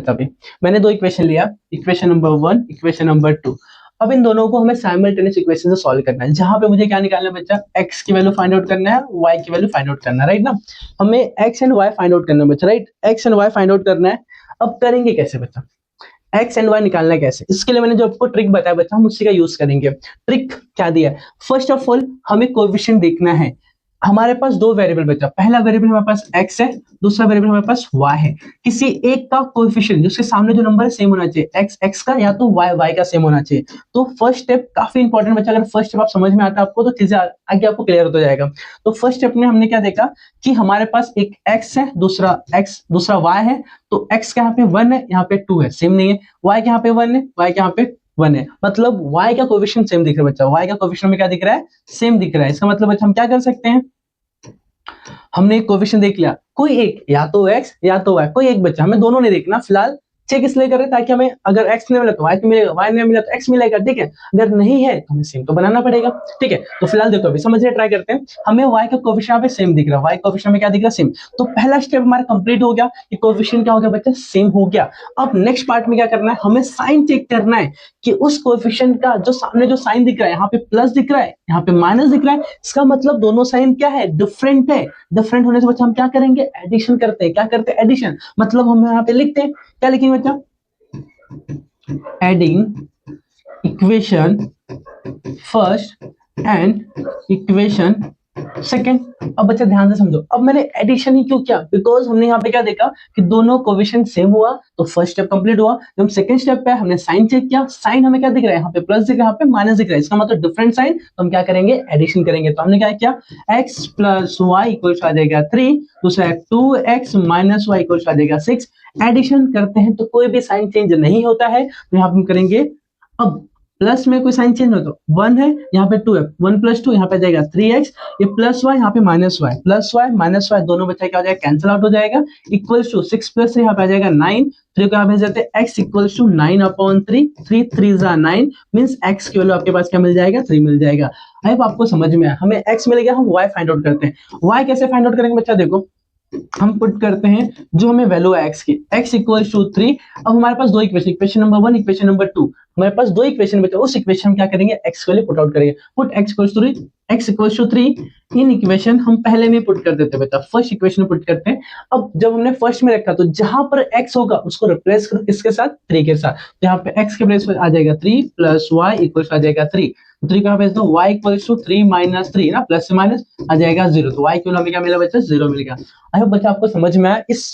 बच्चा भी, मैंने दो इक्वेशन लिया, इक्वेशन नंबर 1, इक्वेशन नंबर 2। अब इन दोनों को हमें साइमल्टेनियस इक्वेशन से सॉल्व करना है, जहां पे मुझे क्या निकालना है बच्चा, x की वैल्यू फाइंड आउट करना है, y की वैल्यू फाइंड आउट करना है, राइट ना। हमें x and y find out करना है बच्चा, right, x and y find out करना है। अब करेंगे कैसे बच्चा, x एंड y निकालना है कैसे, इसके लिए मैंने जो आपको ट्रिक बताया बच्चा, हम उसी का यूज करेंगे। ट्रिक क्या दिया है, फर्स्ट ऑफ ऑल हमें कोएफिशिएंट देखना है। हमारे पास दो वेरिएबल बचा, पहला वेरिएबल हमारे पास x है, दूसरा वेरिएबल हमारे पास y है। किसी एक का कोएफिशिएंट जिसके सामने जो नंबर है सेम होना चाहिए, x x का या तो y का सेम होना चाहिए। तो फर्स्ट स्टेप काफी इंपॉर्टेंट बच्चा, अगर फर्स्ट स्टेप आप समझ में आता है आपको तो चीजें आगे आपको क्लियर हो जाएगा। तो फर्स्ट स्टेप में हमने क्या देखा कि हमारे पास एक x है, दूसरा y है। तो x का यहाँ पे 1 है, यहाँ पे 2 है, सेम नहीं है। y के यहाँ पे 1 है, y के यहाँ पे 1 है, मतलब y का कोएफिशिएंट सेम दिख रहा है बच्चा, y का कोएफिशिएंट में क्या दिख रहा है, सेम दिख रहा है। इसका मतलब बच्चा हम क्या कर सकते हैं, हमने एक कोएफिशिएंट देख लिया, कोई एक, या तो x या तो y, कोई एक बच्चा, हमें दोनों नहीं देखना फिलहाल। चेक इसलिए कर रहे हैं ताकि हमें अगर x नहीं मिला तो y मिलेगा, y नहीं मिला तो x मिलेगा, ठीक है। अगर नहीं है तो हमें सेम तो बनाना पड़ेगा, ठीक है। तो फिलहाल देखो अभी समझने ट्राई करते हैं। हमें y का कोएफिशिएंट पे सेम दिख रहा है, y कोएफिशिएंट में क्या दिख रहा है, सेम। तो पहला स्टेप हमारा कंप्लीट हो गया कि कोएफिशिएंट क्या हो गया बच्चा, सेम हो गया। अब नेक्स्ट पार्ट में क्या करना है, हमें साइन चेक करना है कि उस कोएफिशिएंट का जो सामने जो साइन दिख रहा है, यहाँ पे प्लस दिख रहा है, यहाँ पे माइनस दिख रहा है, इसका मतलब दोनों साइन क्या है, डिफरेंट है। डिफरेंट होने से बच्चा हम क्या करेंगे, एडिशन करते हैं। क्या करते हैं, एडिशन। मतलब हम यहाँ पे लिखते हैं, क्या लिखेंगे बच्चा, adding equation first and equation second. अब बच्चा ध्यान से समझो, अब मैंने एडिशन ही क्यों किया, बिकॉज हमने यहाँ पे क्या देखा कि दोनों कोएफिशिएंट सेम हुआ, तो फर्स्ट स्टेप कंप्लीट हुआ। जब हम सेकंड स्टेप पे हमने साइन चेक किया, साइन हमें क्या दिख रहा है, यहाँ पे प्लस दिख रहा है, यहाँ पे माइनस दिख रहा है, इसका मतलब डिफरेंट साइन। तो हम क्या करेंगे, एडिशन करेंगे। तो हमने क्या किया, x प्लस वाई इक्वल आ जाएगा 3, दूसरा है 2x माइनस वाई इक्वल आ जाएगा 6। एडिशन करते हैं तो कोई भी साइन चेंज नहीं होता है, तो यहाँ पे हम करेंगे। अब प्लस में कोई साइन चेंज हो तो 1 है, यहाँ पे 2 है, 1 प्लस 2 यहाँ पे जाएगा 3x, ये प्लस y यहाँ पे minus y, plus y minus y दोनों बच्चा क्या हो जाएगा, कैंसिल आउट हो जाएगा। इक्वल्स टू 6 प्लस 3 यहाँ पे आ जाएगा 9, 3 को यहाँ भेज देते हैं, x इक्वल्स टू 9/3, 3 3 जा 9, मींस x की वैल्यू आपके पास क्या मिल जाएगा, 3 मिल जाएगा। अब आपको समझ में आया, हमें x मिल गया, हम y फाइंड आउट करते हैं। y कैसे फाइंड आउट करेंगे बच्चा, देखो हम पुट करते हैं जो हमें वैल्यू है x की, x इक्वल्स टू 3। अब हमारे पास दो equation, equation number 1, equation number 2, हमारे पास दो इक्वेशन बचे। उस इक्वेशन में क्या करेंगे, x की वैल्यू पुट आउट करेंगे। Put x equals to 3 in equation हम पहले में पुट कर देते हैं बेटा, फर्स्ट इक्वेशन में पुट करते हैं। अब जब हमने फर्स्ट में रखा तो जहां पर x होगा उसको रिप्लेस करो किसके साथ, 3 के साथ। तो यहाँ पे x के प्लेस पर आ जाएगा 3 प्लस y इक्वल्स आ जाएगा 3। 3 कहाँ भेज दो, y इक्वल्स टू 3 माइनस 3 ना, प्लस से माइनस आ जाएगा 0। तो y की वैल्यू हमें क्या मिला बच्चा, 0 मिल गया। आई होप बच्चा आपको समझ में आया। इस